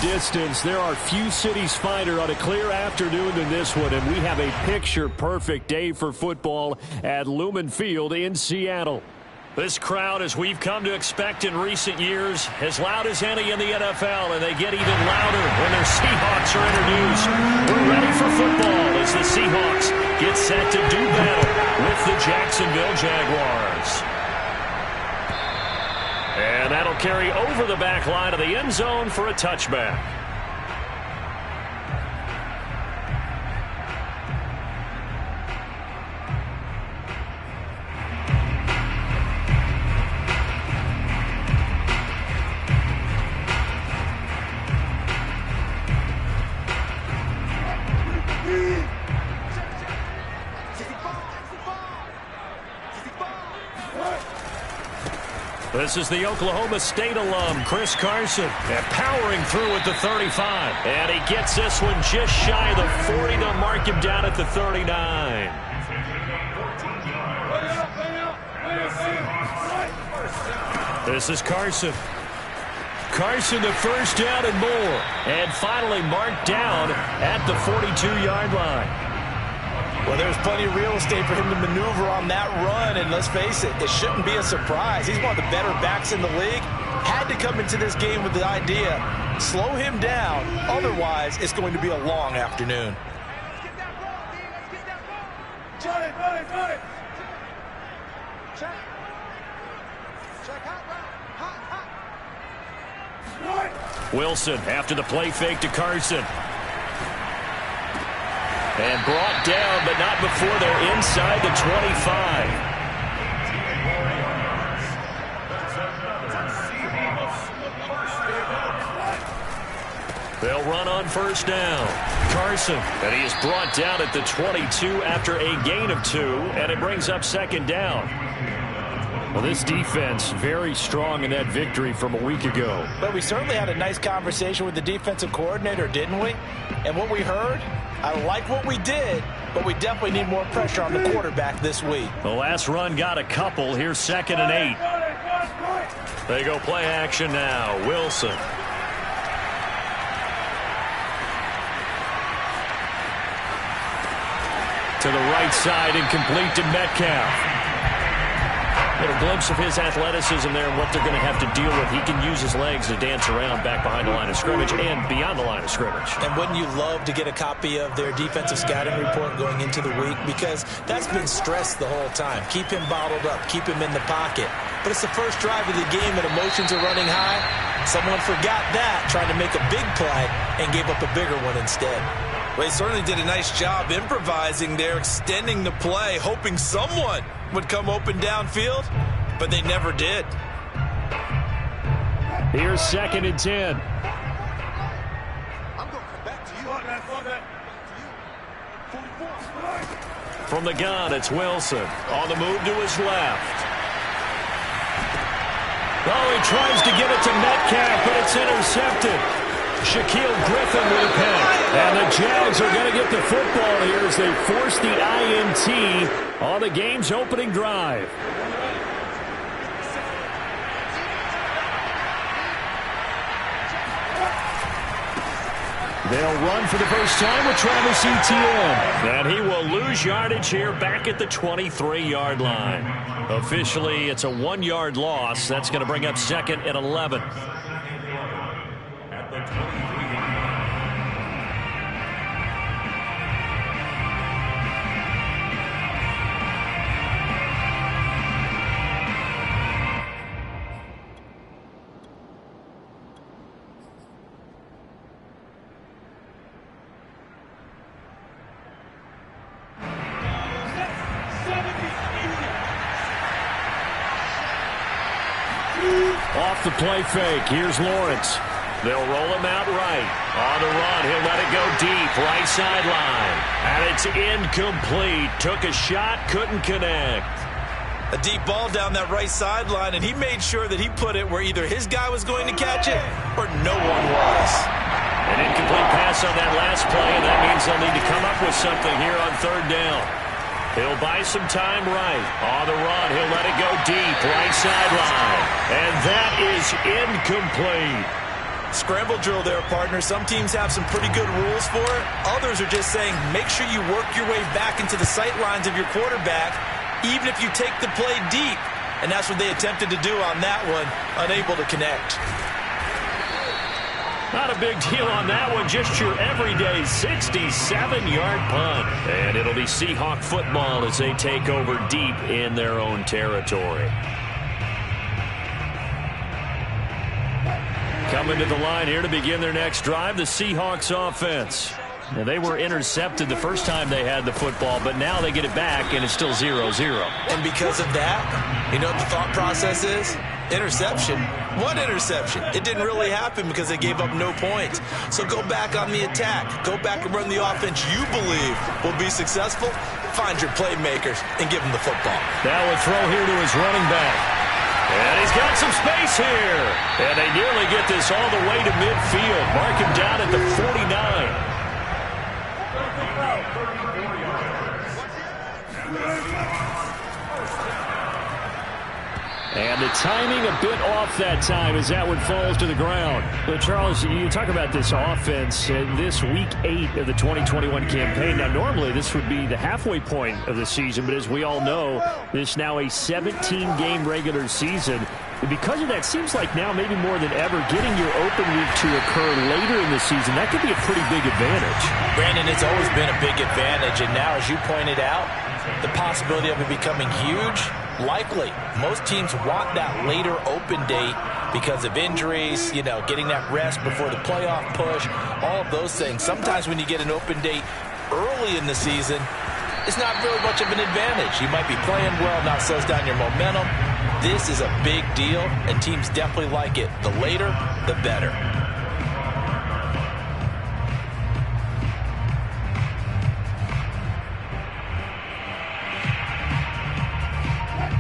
distance, there are few cities finer on a clear afternoon than this one, and we have a picture-perfect day for football at Lumen Field in Seattle. This crowd, as we've come to expect in recent years, as loud as any in the NFL, and they get even louder when their Seahawks are introduced. We're ready for football as the Seahawks get set to do battle with the Jacksonville Jaguars. And that'll carry over the back line of the end zone for a touchback. This is the Oklahoma State alum, Chris Carson, and powering through at the 35. And he gets this one just shy of the 40 to mark him down at the 39. This is Carson. Carson the first down and more. And finally marked down at the 42-yard line. Well, there's plenty of real estate for him to maneuver on that run, and let's face it, it shouldn't be a surprise. He's one of the better backs in the league. Had to come into this game with the idea, slow him down, otherwise it's going to be a long afternoon. Wilson after the play fake to Carson. And brought down, but not before they're inside the 25. They'll run on first down. Carson, and he is brought down at the 22 after a gain of 2, and it brings up second down. Well, this defense very strong in that victory from a week ago. But we certainly had a nice conversation with the defensive coordinator, didn't we? And what we heard, I like what we did, but we definitely need more pressure on the quarterback this week. The last run got a couple. Here's 2nd and 8. They go play action now. Wilson. To the right side and complete to Metcalf. A little glimpse of his athleticism there and what they're going to have to deal with. He can use his legs to dance around back behind the line of scrimmage and beyond the line of scrimmage. And wouldn't you love to get a copy of their defensive scouting report going into the week? Because that's been stressed the whole time. Keep him bottled up. Keep him in the pocket. But it's the first drive of the game and emotions are running high. Someone forgot that, trying to make a big play, and gave up a bigger one instead. Well, he certainly did a nice job improvising there, extending the play, hoping someone would come open downfield, but they never did. Here's 2nd and 10. I'm going to come back to you. From the gun, it's Wilson. On the move to his left. Oh, he tries to get it to Metcalf, but it's intercepted. Shaquille Griffin with a pick. And the Jags are going to get the football here as they force the INT on the game's opening drive. They'll run for the first time with Travis Etienne. And he will lose yardage here back at the 23-yard line. Officially, it's a 1-yard loss. That's going to bring up 2nd and 11. At the 23. Off the play fake. Here's Lawrence. They'll roll him out right. On the run, he'll let it go deep. Right sideline. And it's incomplete. Took a shot, couldn't connect. A deep ball down that right sideline, and he made sure that he put it where either his guy was going to catch it or no one was. An incomplete pass on that last play, and that means they'll need to come up with something here on 3rd down. He'll buy some time right. On the run, he'll let it go deep. Right sideline. And that is incomplete. Scramble drill there, partner. Some teams have some pretty good rules for it. Others are just saying make sure you work your way back into the sight lines of your quarterback, even if you take the play deep. And that's what they attempted to do on that one, unable to connect. Not a big deal on that one, just your everyday 67-yard punt. And it'll be Seahawk football as they take over deep in their own territory. Coming to the line here to begin their next drive, the Seahawks offense. Now, they were intercepted the first time they had the football, but now they get it back, and it's still 0-0. And because of that, you know what the thought process is? Interception. What interception? It didn't really happen because they gave up no points. So go back on the attack. Go back and run the offense you believe will be successful. Find your playmakers and give them the football. Now a throw here to his running back. And he's got some space here. And they nearly get this all the way to midfield. Mark him down at the 49. And the timing a bit off that time as that one falls to the ground. But Charles, you talk about this offense this week 8 of the 2021 campaign. Now, normally this would be the halfway point of the season, but as we all know, this now a 17-game regular season. And because of that, seems like now maybe more than ever, getting your open week to occur later in the season, that could be a pretty big advantage. Brandon, it's always been a big advantage, and now, as you pointed out, the possibility of it becoming huge, likely. Most teams want that later open date because of injuries, you know, getting that rest before the playoff push, all of those things. Sometimes when you get an open date early in the season, it's not really much of an advantage. You might be playing well, now slows down your momentum. This is a big deal, and teams definitely like it. The later, the better.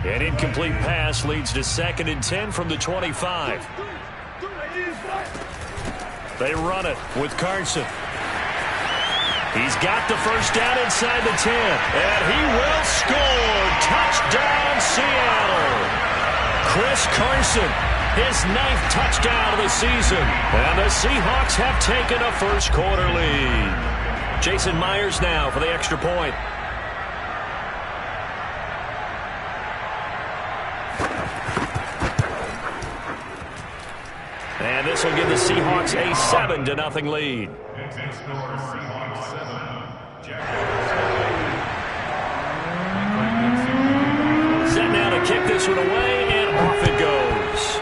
An incomplete pass leads to 2nd and 10 from the 25. They run it with Carson. He's got the first down inside the 10. And he will score. Touchdown, Seattle. Chris Carson, his 9th touchdown of the season. And the Seahawks have taken a first quarter lead. Jason Myers now for the extra point. And this will give the Seahawks a 7-0 lead. Set now to kick this one away, and off it goes.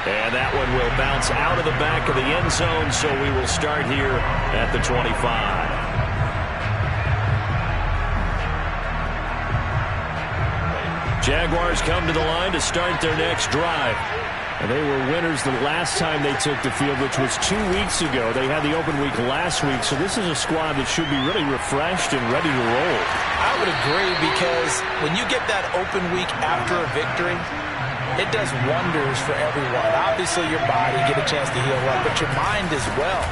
And that one will bounce out of the back of the end zone, so we will start here at the 25. Jaguars come to the line to start their next drive. And they were winners the last time they took the field, which was 2 weeks ago. They had the open week last week, so this is a squad that should be really refreshed and ready to roll. I would agree, because when you get that open week after a victory, it does wonders for everyone. Obviously, your body, get a chance to heal up, but your mind as well.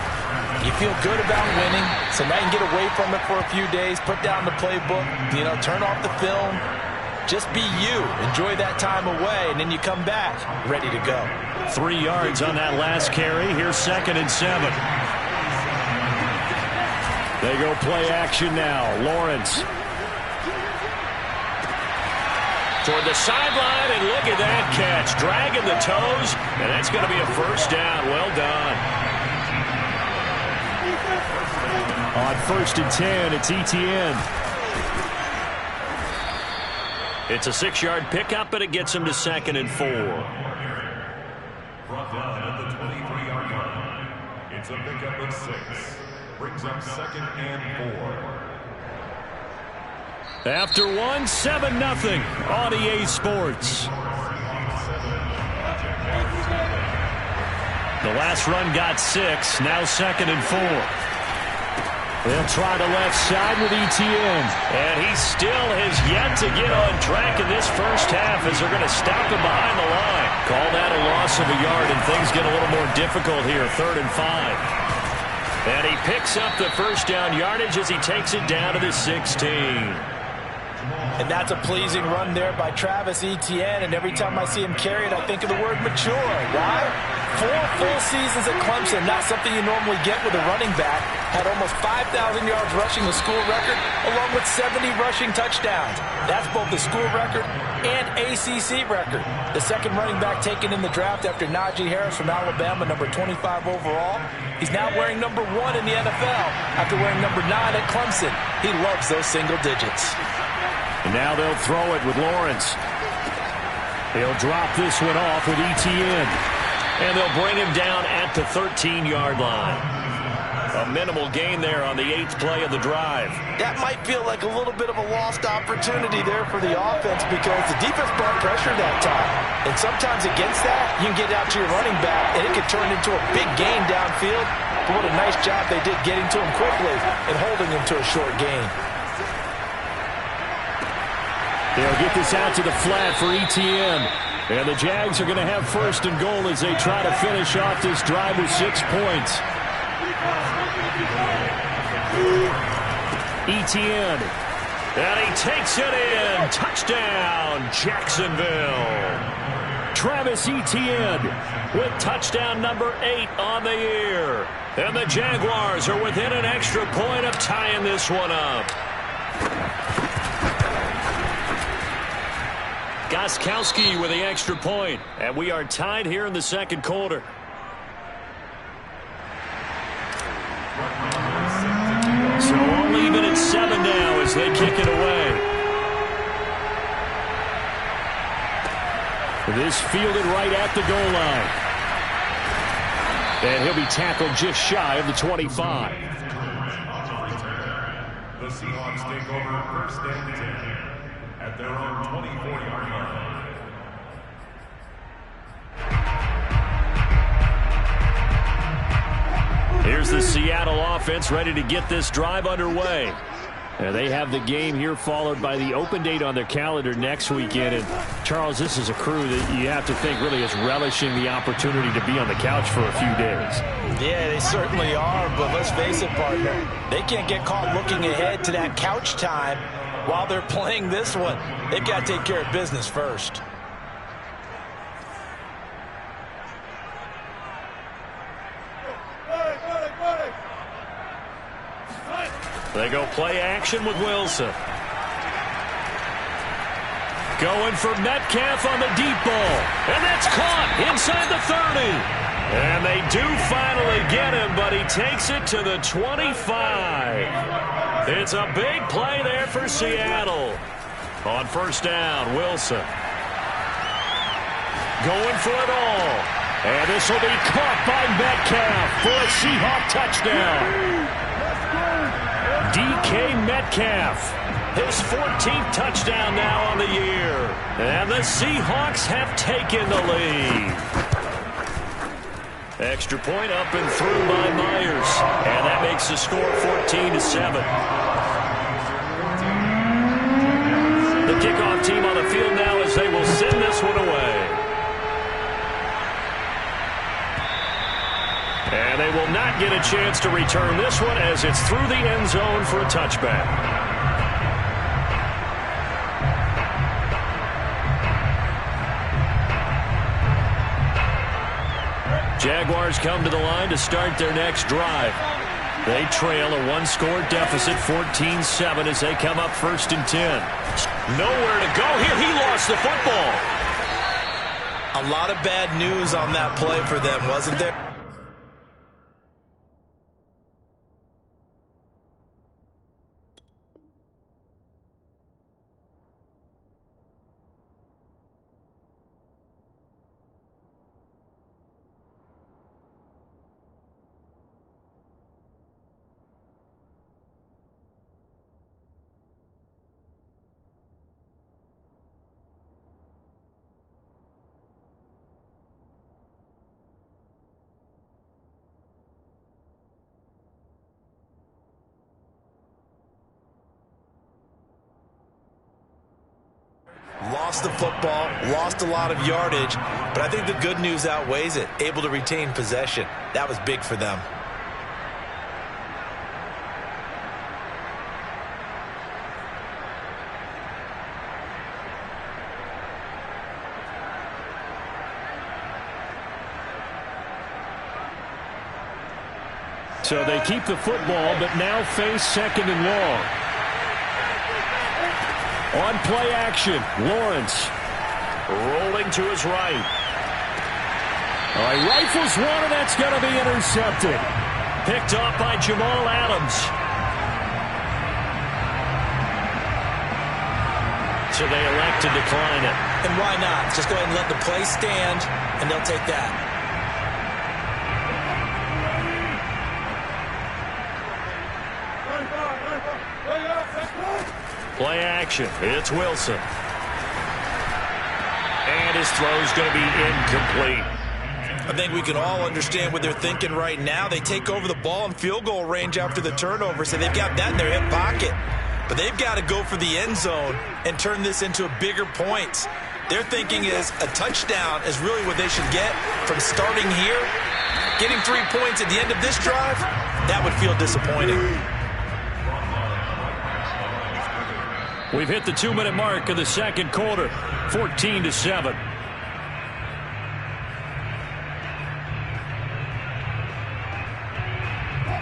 You feel good about winning, so now you can get away from it for a few days, put down the playbook, you know, turn off the film. Just be you. Enjoy that time away, and then you come back ready to go. 3 yards on that last carry. Here's 2nd and 7. They go play action now. Lawrence. Toward the sideline, and look at that catch. Dragging the toes, and that's going to be a first down. Well done. On 1st and 10, it's Etienne. It's a 6-yard pickup, and it gets him to 2nd and 4. Brought down at the 23-yard line. It's a pickup of 6. Brings up 2nd and 4. After 1, 7-0 on EA Sports. The last run got 6. Now 2nd and 4. They'll try the left side with Etienne. And he still has yet to get on track in this first half as they're going to stop him behind the line. Call that a loss of a yard, and things get a little more difficult here. 3rd and 5. And he picks up the first down yardage as he takes it down to the 16. And that's a pleasing run there by Travis Etienne, and every time I see him carry it, I think of the word mature. Why? 4 full seasons at Clemson, not something you normally get with a running back. Had almost 5,000 yards rushing, the school record, along with 70 rushing touchdowns. That's both the school record and ACC record. The second running back taken in the draft after Najee Harris from Alabama, number 25 overall. He's now wearing number 1 in the NFL after wearing number 9 at Clemson. He loves those single digits. And now they'll throw it with Lawrence. He'll drop this one off with Etienne. And they'll bring him down at the 13-yard line. A minimal gain there on the 8th play of the drive. That might feel like a little bit of a lost opportunity there for the offense because the defense brought pressure that time. And sometimes against that, you can get out to your running back, and it could turn into a big gain downfield. But what a nice job they did getting to him quickly and holding him to a short gain. They'll get this out to the flat for Etienne. And the Jags are going to have first and goal as they try to finish off this drive with 6 points. Etienne. And he takes it in. Touchdown, Jacksonville. Travis Etienne with touchdown number 8 on the year. And the Jaguars are within an extra point of tying this one up. Gostkowski with the extra point. And we are tied here in the second quarter. So only even at 7 now as they kick it away. This fielded right at the goal line. And he'll be tackled just shy of the 25. The Seahawks take over first and 10 at their own 24-yard line. Here's the Seattle offense ready to get this drive underway. They have the game here followed by the open date on their calendar next weekend. And Charles, this is a crew that you have to think really is relishing the opportunity to be on the couch for a few days. Yeah, they certainly are, but let's face it, partner. They can't get caught looking ahead to that couch time while they're playing this one. They've got to take care of business first. They go play action with Wilson. Going for Metcalf on the deep ball. And that's caught inside the 30. And they do finally get him, but he takes it to the 25. It's a big play there for Seattle. On first down, Wilson. Going for it all. And this will be caught by Metcalf for a Seahawk touchdown. DK Metcalf, his 14th touchdown now on the year. And the Seahawks have taken the lead. Extra point up and through by Myers. And that makes the score 14-7. The kickoff team on the field now as they will send this one away. And they will not get a chance to return this one as it's through the end zone for a touchback. Jaguars come to the line to start their next drive. They trail a one-score deficit, 14-7, as they come up first and 10. Nowhere to go here. He lost the football. A lot of bad news on that play for them, wasn't there? Lost the football, lost a lot of yardage, but I think the good news outweighs it. Able to retain possession. That was big for them. So they keep the football, but now face 2nd and long. On play action, Lawrence rolling to his right. All right, rifles one, and that's going to be intercepted. Picked off by Jamal Adams. So they elect to decline it. And why not? Just go ahead and let the play stand, and they'll take that. Play action. It's Wilson. And his throw's going to be incomplete. I think we can all understand what they're thinking right now. They take over the ball in field goal range after the turnover, so they've got that in their hip pocket. But they've got to go for the end zone and turn this into a bigger point. Their thinking is a touchdown is really what they should get from starting here. Getting 3 points at the end of this drive, that would feel disappointing. We've hit the 2-minute mark of the second quarter, 14-7.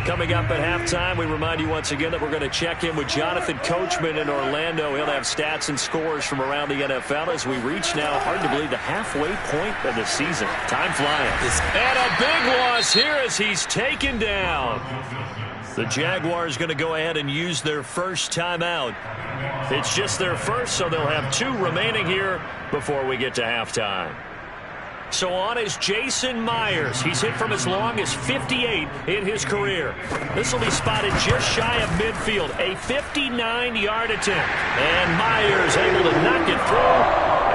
Coming up at halftime, we remind you once again that we're going to check in with Jonathan Coachman in Orlando. He'll have stats and scores from around the NFL as we reach now, hard to believe, the halfway point of the season. Time flying. And a big loss here as he's taken down. The Jaguars going to go ahead and use their first timeout. It's just their first, so they'll have 2 remaining here before we get to halftime. So on is Jason Myers. He's hit from as long as 58 in his career. This will be spotted just shy of midfield. A 59-yard attempt. And Myers able to knock it through.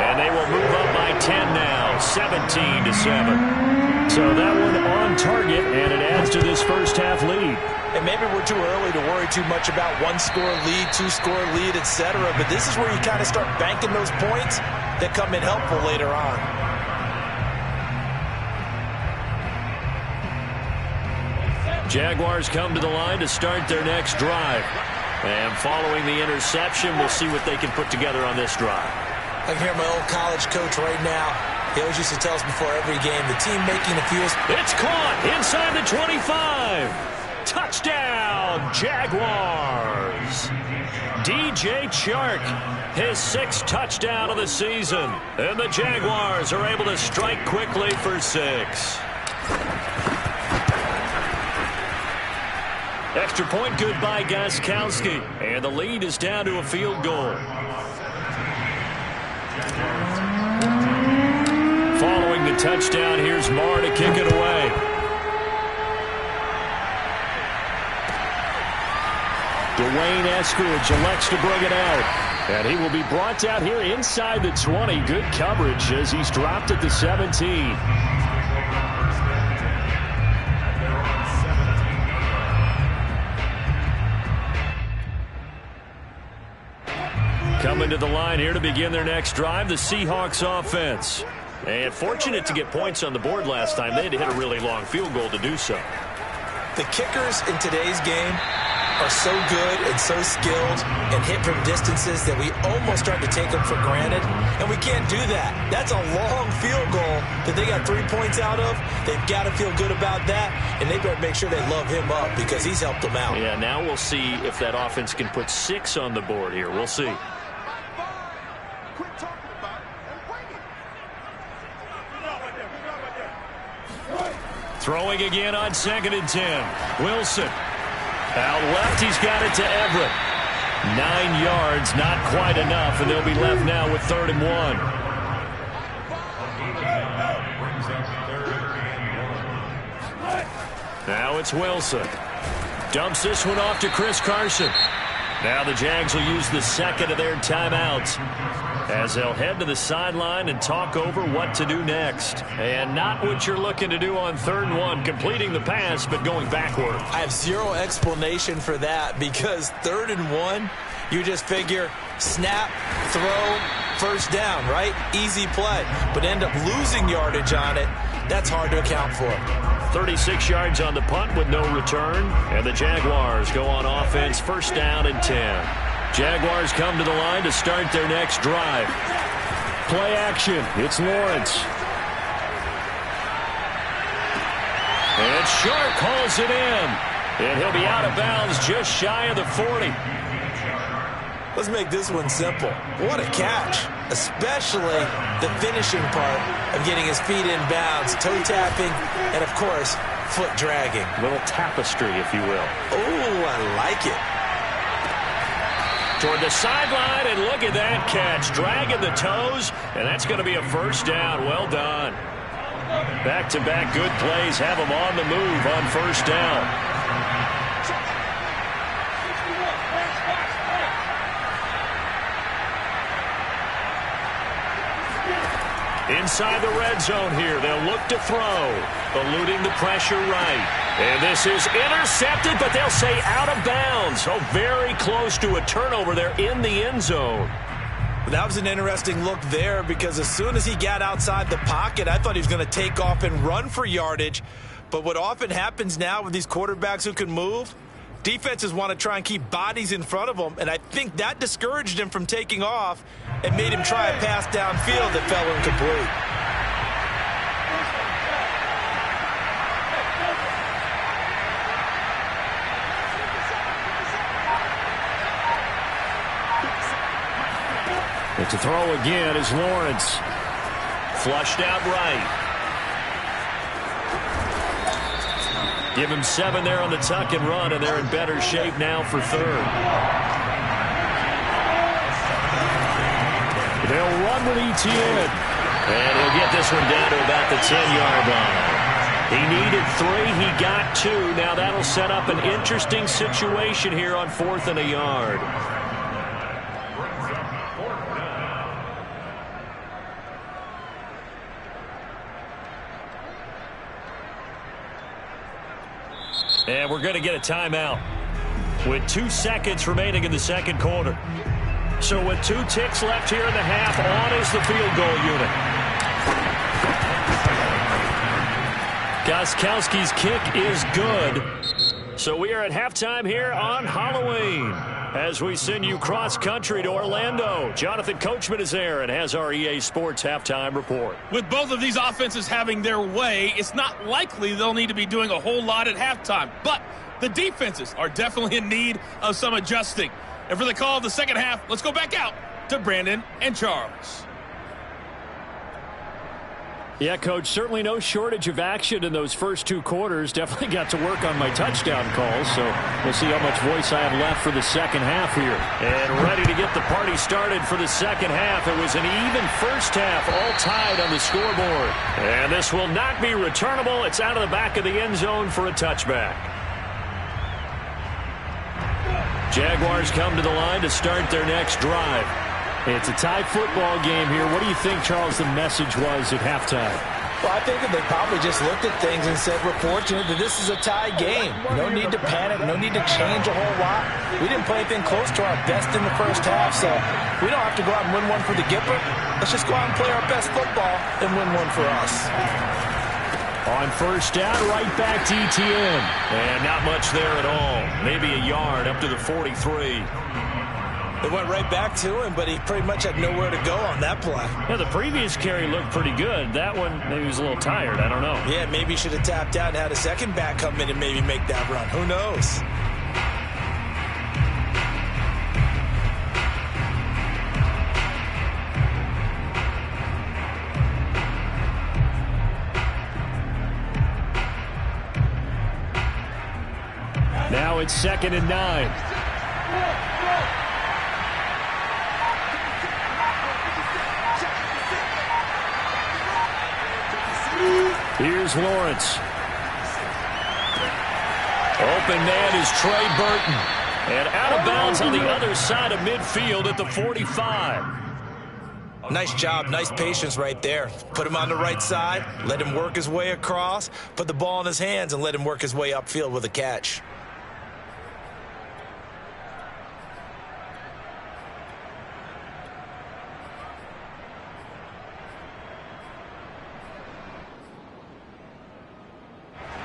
And they will move up by 10 now, 17-7. So that one on target, and it adds to this first half lead. And maybe we're too early to worry too much about 1-score lead, 2-score lead, etc. But this is where you kind of start banking those points that come in helpful later on. Jaguars come to the line to start their next drive. And following the interception, we'll see what they can put together on this drive. I can hear my old college coach right now. He always used to tell us before every game, the team making the fewest. It's caught inside the 25. Touchdown, Jaguars. DJ Chark, his 6th touchdown of the season. And the Jaguars are able to strike quickly for 6. Extra point good by Gostkowski. And the lead is down to a field goal. Following the touchdown, here's Marr to kick it away. Dwayne Eskridge elects to bring it out. And he will be brought down here inside the 20. Good coverage as he's dropped at the 17. Coming to the line here to begin their next drive, the Seahawks offense. And fortunate to get points on the board last time. They had to hit a really long field goal to do so. The kickers in today's game are so good and so skilled and hit from distances that we almost start to take them for granted. And we can't do that. That's a long field goal that they got 3 points out of. They've got to feel good about that, and they better make sure they love him up because he's helped them out. Yeah, now we'll see if that offense can put 6 on the board here. We'll see. Throwing again on 2nd and 10. Wilson. Out left, he's got it to Everett. 9 yards, not quite enough, and they'll be left now with 3rd and 1. Now it's Wilson. Dumps this one off to Chris Carson. Now the Jags will use the 2nd of their timeouts as they'll head to the sideline and talk over what to do next. And not what you're looking to do on 3rd and 1, completing the pass, but going backward. I have zero explanation for that because 3rd and 1, you just figure snap, throw, first down, right? Easy play. But end up losing yardage on it. That's hard to account for. 36 yards on the punt with no return. And the Jaguars go on offense, 1st down and 10. Jaguars come to the line to start their next drive. Play action. It's Lawrence. And Sharp hauls it in. And he'll be out of bounds just shy of the 40. Let's make this one simple. What a catch, especially the finishing part of getting his feet in bounds, toe tapping, and, of course, foot dragging. Little tapestry, if you will. Oh, I like it. Toward the sideline, and look at that catch. Dragging the toes, and that's going to be a first down. Well done. Back-to-back good plays have him on the move on first down. Inside the red zone here, they'll look to throw. Eluding the pressure right. And this is intercepted, but they'll say out of bounds. So very close to a turnover there in the end zone. That was an interesting look there because as soon as he got outside the pocket, I thought he was going to take off and run for yardage. But what often happens now with these quarterbacks who can move, defenses want to try and keep bodies in front of them, and I think that discouraged him from taking off and made him try a pass downfield that fell incomplete. And to throw again is Lawrence. Flushed out right. Give him 7 there on the tuck and run, and they're in better shape now for third. They'll run with Etienne. And he'll get this one down to about the 10-yard line. He needed 3. He got 2. Now that'll set up an interesting situation here on 4th and a yard. And we're going to get a timeout with 2 seconds remaining in the second quarter. So with 2 ticks left here in the half, on is the field goal unit. Gostkowski's kick is good. So we are at halftime here on Halloween as we send you cross-country to Orlando. Jonathan Coachman is there and has our EA Sports halftime report. With both of these offenses having their way, it's not likely they'll need to be doing a whole lot at halftime. But the defenses are definitely in need of some adjusting. And for the call of the second half, let's go back out to Brandon and Charles. Yeah, Coach, certainly no shortage of action in those first 2 quarters. Definitely got to work on my touchdown calls, so we'll see how much voice I have left for the second half here. And ready to get the party started for the second half. It was an even first half, all tied on the scoreboard. And this will not be returnable. It's out of the back of the end zone for a touchback. Jaguars come to the line to start their next drive. It's a tie football game here. What do you think, Charles, the message was at halftime? Well, I think that they probably just looked at things and said, we're fortunate that this is a tie game. No need to panic. No need to change a whole lot. We didn't play anything close to our best in the first half, so we don't have to go out and win one for the Gipper. Let's just go out and play our best football and win one for us. On first down, right back to Etienne. And not much there at all. Maybe a yard up to the 43. It went right back to him, but he pretty much had nowhere to go on that play. Yeah, the previous carry looked pretty good. That one, maybe he was a little tired. I don't know. Yeah, maybe he should have tapped out and had a second back come in and maybe make that run. Who knows? Now it's 2nd and 9. Here's Lawrence. Open man is Trey Burton. And out of bounds on the other side of midfield at the 45. Nice job, nice patience right there. Put him on the right side, let him work his way across, put the ball in his hands, and let him work his way upfield with a catch.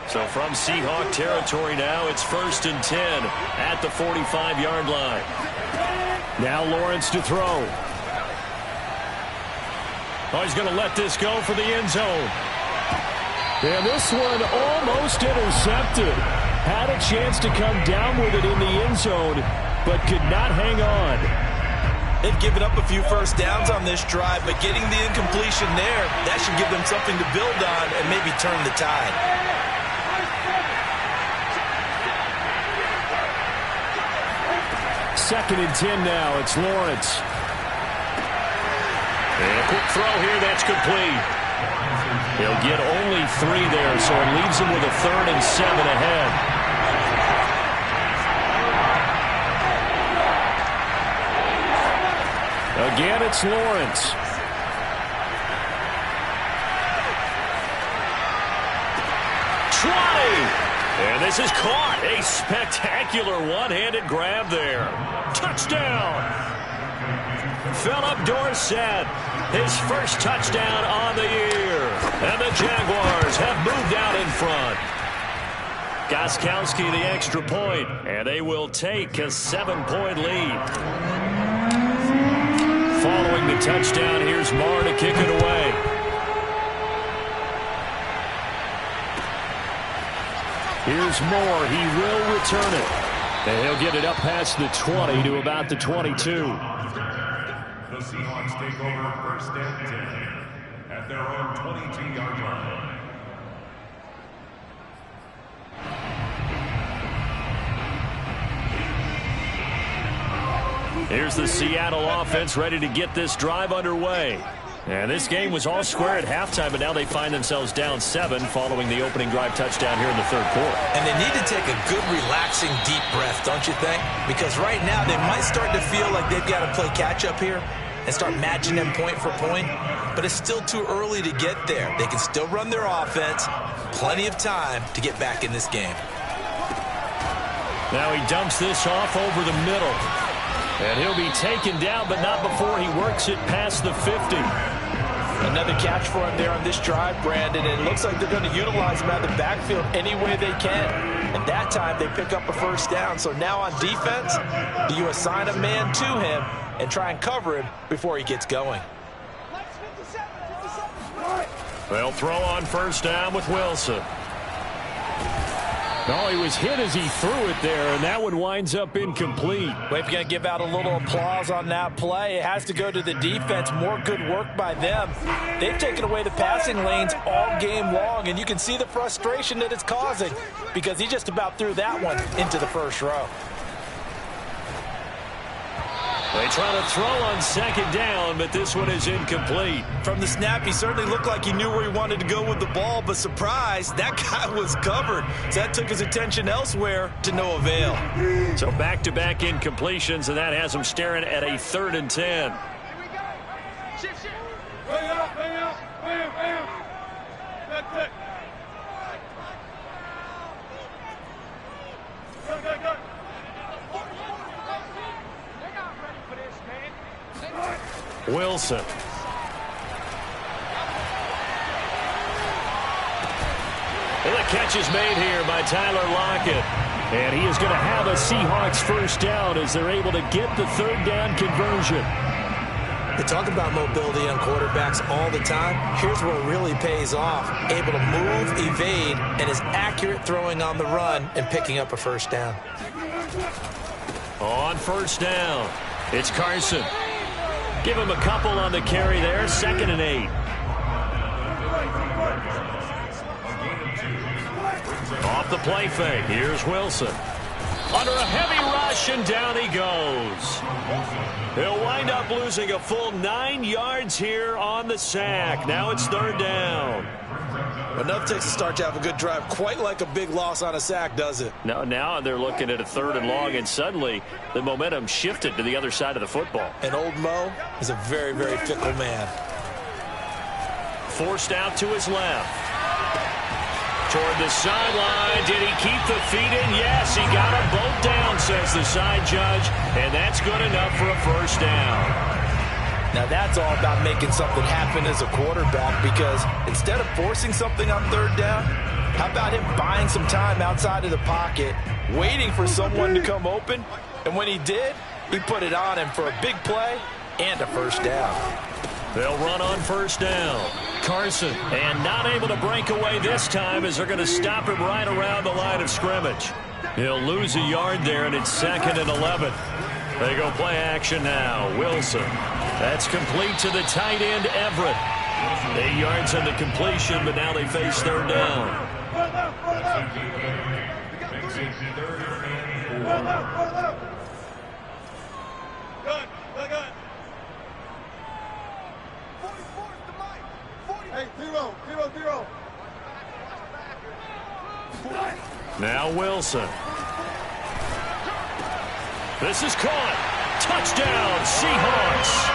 So from Seahawk territory now, it's 1st and 10 at the 45-yard line. Now Lawrence to throw. Oh, he's going to let this go for the end zone. And this one almost intercepted. Had a chance to come down with it in the end zone, but could not hang on. They've given up a few first downs on this drive, but getting the incompletion there, that should give them something to build on and maybe turn the tide. Second and 10 now. It's Lawrence. And a quick throw here. That's complete. He'll get only 3 there, so it leaves him with a 3rd and 7 ahead. Again, it's Lawrence. And this is caught. A spectacular one-handed grab there. Touchdown. Philip Dorsett, his first touchdown on the year. And the Jaguars have moved out in front. Gostkowski the extra point, and they will take a 7-point lead. Following the touchdown, here's Marr to kick it away. Here's Moore. He will return it. And he'll get it up past the 20 to about the 22. The Seahawks take over first and 10 at their own 22-yard line. Here's the Seattle offense ready to get this drive underway. And this game was all square at halftime, but now they find themselves down 7 following the opening drive touchdown here in the third quarter. And they need to take a good, relaxing, deep breath, don't you think? Because right now they might start to feel like they've got to play catch-up here and start matching them point for point. But it's still too early to get there. They can still run their offense. Plenty of time to get back in this game. Now he dumps this off over the middle. And he'll be taken down, but not before he works it past the 50. Another catch for him there on this drive, Brandon. And it looks like they're going to utilize him out of the backfield any way they can. And that time they pick up a first down. So now on defense, do you assign a man to him and try and cover him before he gets going? They'll throw on first down with Wilson. Oh, he was hit as he threw it there, and that one winds up incomplete. Well, if you're going to give out a little applause on that play, it has to go to the defense. More good work by them. They've taken away the passing lanes all game long, and you can see the frustration that it's causing because he just about threw that one into the first row. They try to throw on second down, but this one is incomplete. From the snap, he certainly looked like he knew where he wanted to go with the ball, but surprise, that guy was covered. So that took his attention elsewhere to no avail. So back-to-back incompletions, and that has him staring at a 3rd and 10. That's it. Wilson. And the catch is made here by Tyler Lockett. And he is going to have a Seahawks first down as they're able to get the 3rd down conversion. They talk about mobility on quarterbacks all the time. Here's where it really pays off. Able to move, evade, and is accurate throwing on the run and picking up a first down. On first down, it's Carson. Give him a couple on the carry there. 2nd and 8. Off the play fake. Here's Wilson. Under a heavy rush, and down he goes. He'll wind up losing a full 9 yards here on the sack. Now it's 3rd down. Enough takes a start to have a good drive. Quite like a big loss on a sack, does it? Now they're looking at a 3rd and long, and suddenly the momentum shifted to the other side of the football. And old Mo is a very, very fickle man. Forced out to his left. Toward the sideline. Did he keep the feet in? Yes, he got them both down, says the side judge, and that's good enough for a first down. Now that's all about making something happen as a quarterback, because instead of forcing something on 3rd down, how about him buying some time outside of the pocket, waiting for someone to come open, and when he did, he put it on him for a big play and a first down. They'll run on first down. Carson. And not able to break away this time as they're going to stop him right around the line of scrimmage. He'll lose a yard there, and it's 2nd and 11. They go play action now. Wilson. That's complete to the tight end, Everett. 8 yards on the completion, but now they face 3rd down. Now Wilson. This is caught. Touchdown, Seahawks.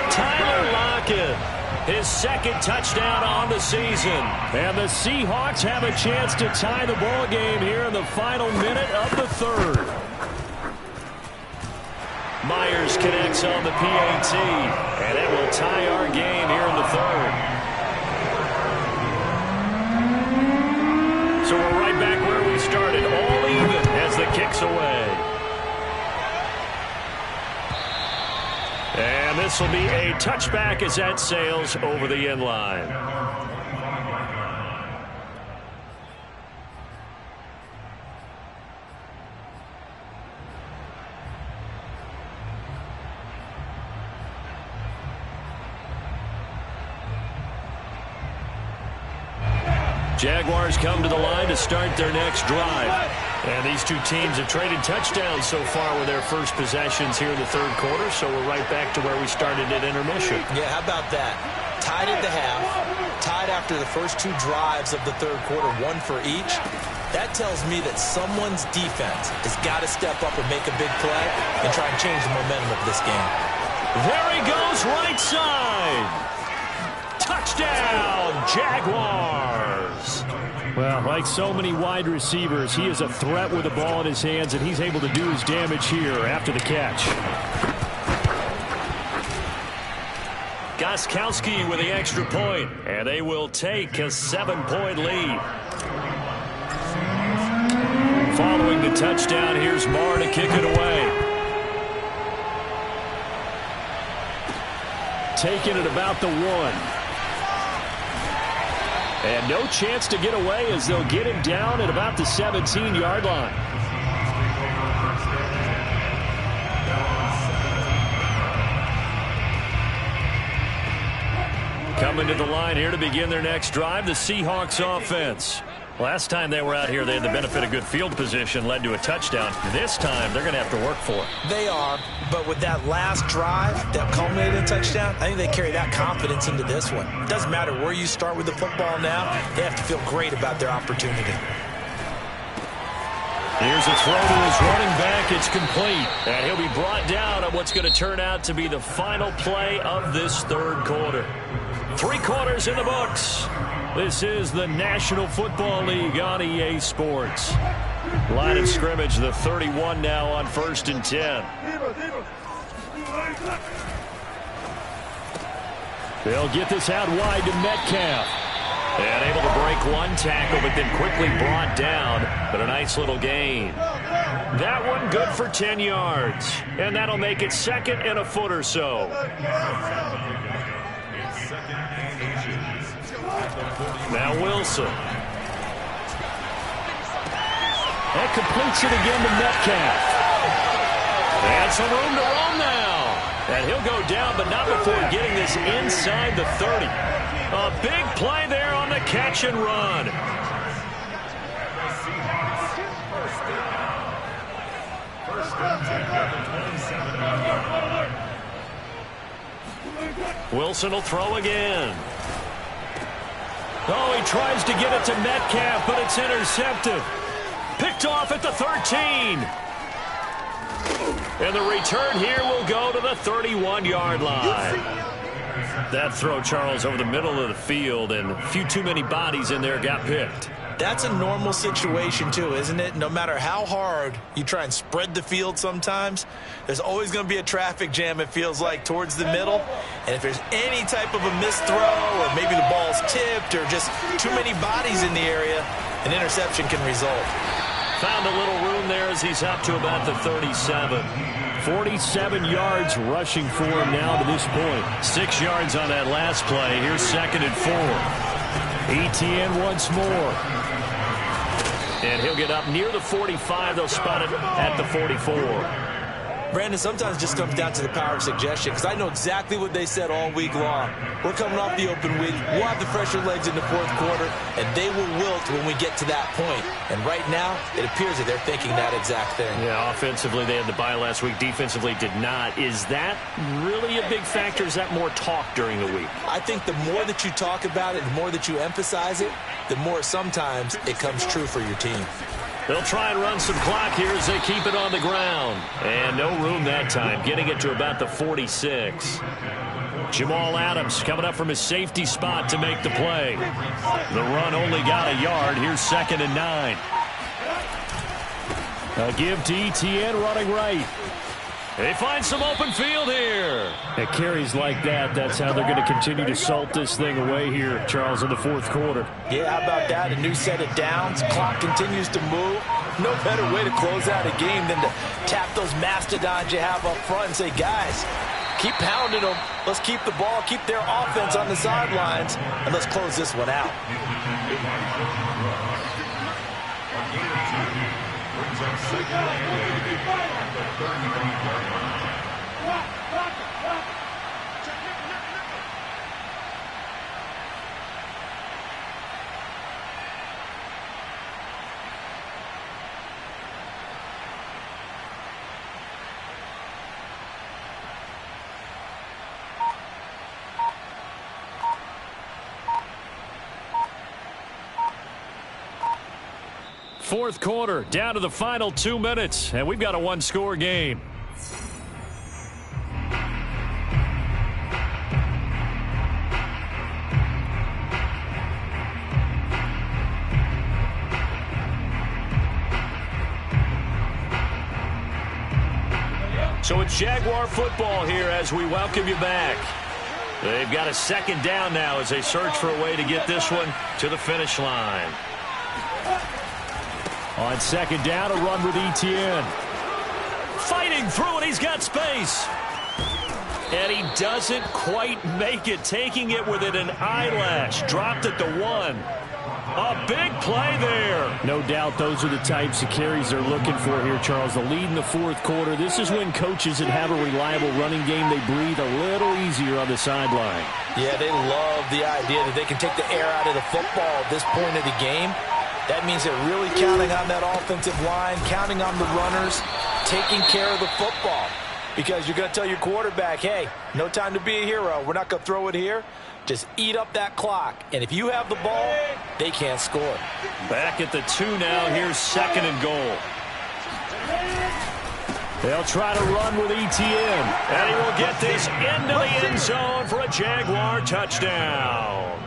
Tyler Lockett, his 2nd touchdown on the season. And the Seahawks have a chance to tie the ball game here in the final minute of the 3rd. Myers connects on the PAT, and it will tie our game here in the 3rd. So we're right back where we started, all even as the kick's away. And this will be a touchback as that sails over the end line. Jaguars come to the line to start their next drive. And these two teams have traded touchdowns so far with their first possessions here in the 3rd quarter, so we're right back to where we started at intermission. Yeah, how about that? Tied at the half, tied after the first 2 drives of the 3rd quarter, 1 for each. That tells me that someone's defense has got to step up and make a big play and try and change the momentum of this game. There he goes, right side. Touchdown, Jaguars. Well, like so many wide receivers, he is a threat with the ball in his hands, and he's able to do his damage here after the catch. Gostkowski with the extra point, and they will take a 7-point lead. Following the touchdown, here's Marr to kick it away. Taking it about the 1. And no chance to get away as they'll get him down at about the 17-yard line. Coming to the line here to begin their next drive, the Seahawks offense. Last time they were out here, they had the benefit of good field position, led to a touchdown. This time, they're going to have to work for it. They are, but with that last drive that culminated in a touchdown, I think they carry that confidence into this one. It doesn't matter where you start with the football now. They have to feel great about their opportunity. Here's a throw to his running back. It's complete. And he'll be brought down on what's going to turn out to be the final play of this 3rd quarter. 3 quarters in the books. This is the National Football League on EA Sports. Line of scrimmage, the 31 now on 1st and 10. They'll get this out wide to Metcalf. And able to break 1 tackle, but then quickly brought down. But a nice little gain. That one good for 10 yards. And that'll make it 2nd and a foot or so. Now Wilson. That completes it again to Metcalf. And some room to roam now. And he'll go down, but not before getting this inside the 30. A big play there on the catch and run. Wilson will throw again. Oh, he tries to get it to Metcalf, but it's intercepted. Picked off at the 13. And the return here will go to the 31-yard line. That throw, Charles, over the middle of the field, and a few too many bodies in there got picked. That's a normal situation, too, isn't it? No matter how hard you try and spread the field sometimes, there's always going to be a traffic jam, it feels like, towards the middle. And if there's any type of a missed throw, or maybe the ball's tipped, or just too many bodies in the area, an interception can result. found a little room there as he's up to about the 37. 47 yards rushing for him now to this point. 6 yards on that last play. Here's 2nd and 4. Etienne once more. And he'll get up near the 45. They'll spot it at the 44. Brandon, sometimes it just comes down to the power of suggestion, because I know exactly what they said all week long. We're coming off the open week. We'll have the fresher legs in the 4th quarter, and they will wilt when we get to that point. And right now, it appears that they're thinking that exact thing. Yeah, offensively, they had the bye last week. Defensively, did not. Is that really a big factor? Is that more talk during the week? I think the more that you talk about it, the more that you emphasize it, the more sometimes it comes true for your team. They'll try and run some clock here as they keep it on the ground. And no room that time, getting it to about the 46. Jamal Adams coming up from his safety spot to make the play. The run only got a yard. Here's 2nd and 9. A give to Etienne running right. They find some open field here. It carries like that. That's how they're going to continue to salt this thing away here, Charles, in the 4th quarter. Yeah, how about that? A new set of downs. Clock continues to move. No better way to close out a game than to tap those mastodons you have up front and say, guys, keep pounding them. Let's keep the ball, keep their offense on the sidelines, and let's close this one out. Fourth quarter, down to the final 2 minutes, and we've got a one-score game. So it's Jaguar football here as we welcome you back. They've got a 2nd down now as they search for a way to get this one to the finish line. On 2nd down, a run with Etienne. Fighting through it, he's got space. And he doesn't quite make it, taking it within an eyelash. Dropped at the 1. A big play there. No doubt those are the types of carries they're looking for here, Charles. The lead in the 4th quarter. This is when coaches that have a reliable running game, they breathe a little easier on the sideline. Yeah, they love the idea that they can take the air out of the football at this point of the game. That means they're really counting on that offensive line, counting on the runners, taking care of the football. Because you're going to tell your quarterback, hey, no time to be a hero. We're not going to throw it here. Just eat up that clock. And if you have the ball, they can't score. Back at the 2 now. Here's 2nd and goal. They'll try to run with Etienne. And he will get this into the end zone for a Jaguar touchdown.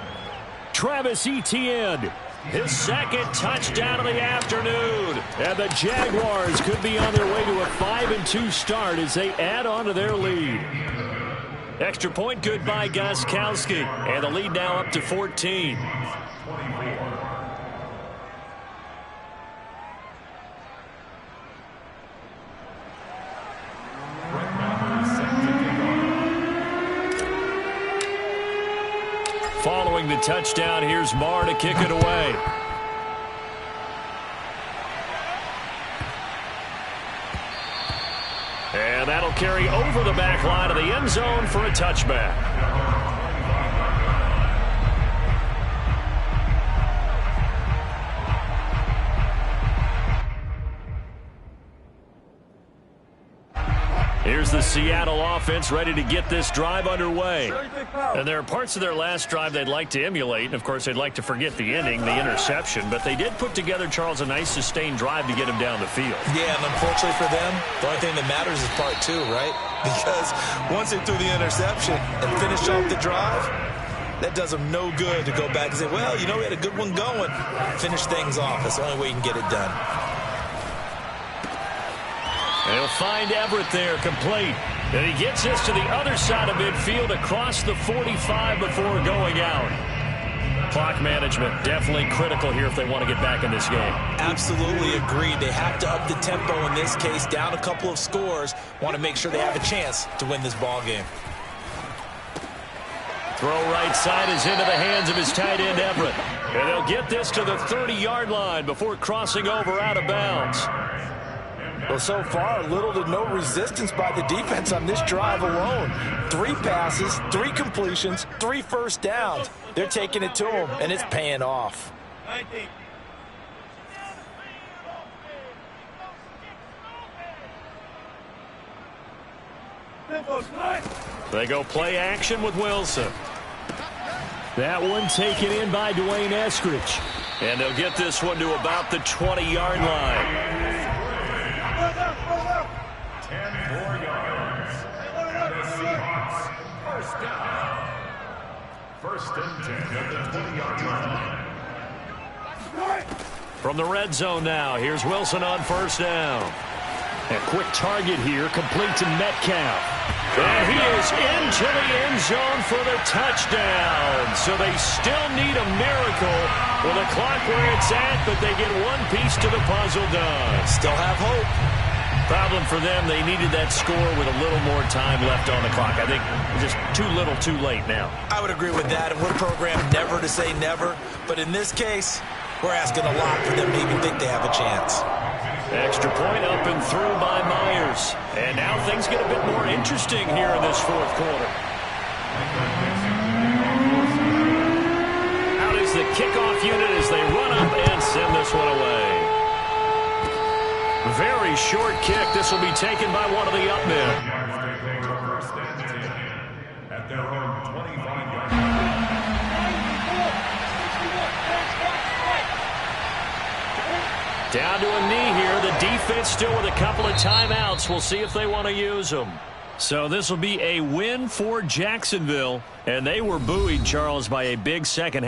Travis Etienne. His 2nd touchdown of the afternoon. And the Jaguars could be on their way to a 5-2 start as they add on to their lead. Extra point good by Gostkowski. And the lead now up to 14. Following the touchdown, here's Marr to kick it away. And that'll carry over the back line of the end zone for a touchback. Here's the Seattle offense ready to get this drive underway. And there are parts of their last drive they'd like to emulate. And, of course, they'd like to forget the ending, the interception. But they did put together, Charles, a nice sustained drive to get him down the field. Yeah, and unfortunately for them, the only thing that matters is part 2, right? Because once they threw the interception and finished off the drive, that does them no good to go back and say, well, you know, we had a good one going. Finish things off. That's the only way you can get it done. They'll find Everett there, complete. And he gets this to the other side of midfield across the 45 before going out. Clock management, definitely critical here if they want to get back in this game. Absolutely agreed. They have to up the tempo in this case, down a couple of scores. Want to make sure they have a chance to win this ball game. Throw right side is into the hands of his tight end, Everett. And they'll get this to the 30-yard line before crossing over out of bounds. Well, so far, little to no resistance by the defense on this drive alone. 3 passes, 3 completions, 3 first downs. They're taking it to them, and it's paying off. They go play action with Wilson. That one taken in by Dwayne Eskridge. And they'll get this one to about the 20-yard line. 10 more yards. And the Seahawks, first down. First and 10 at the 20-yard line. From the red zone now, here's Wilson on first down. A quick target here, complete to Metcalf. And he is into the end zone for the touchdown. So they still need a miracle with the clock where it's at, but they get one piece to the puzzle done. Still have hope. Problem for them, they needed that score with a little more time left on the clock. I think just too little too late now. I would agree with that, and we're programmed never to say never. But in this case, we're asking a lot for them to even think they have a chance. Extra point up and through by Myers. And now things get a bit more interesting here in this fourth quarter. Out is the kickoff unit as they run up and send this one away. Very short kick. This will be taken by one of the up men. First and 10 at their own 25-yard line. Down to a knee here. The defense still with a couple of timeouts. We'll see if they want to use them. So this will be a win for Jacksonville. And they were buoyed, Charles, by a big second half.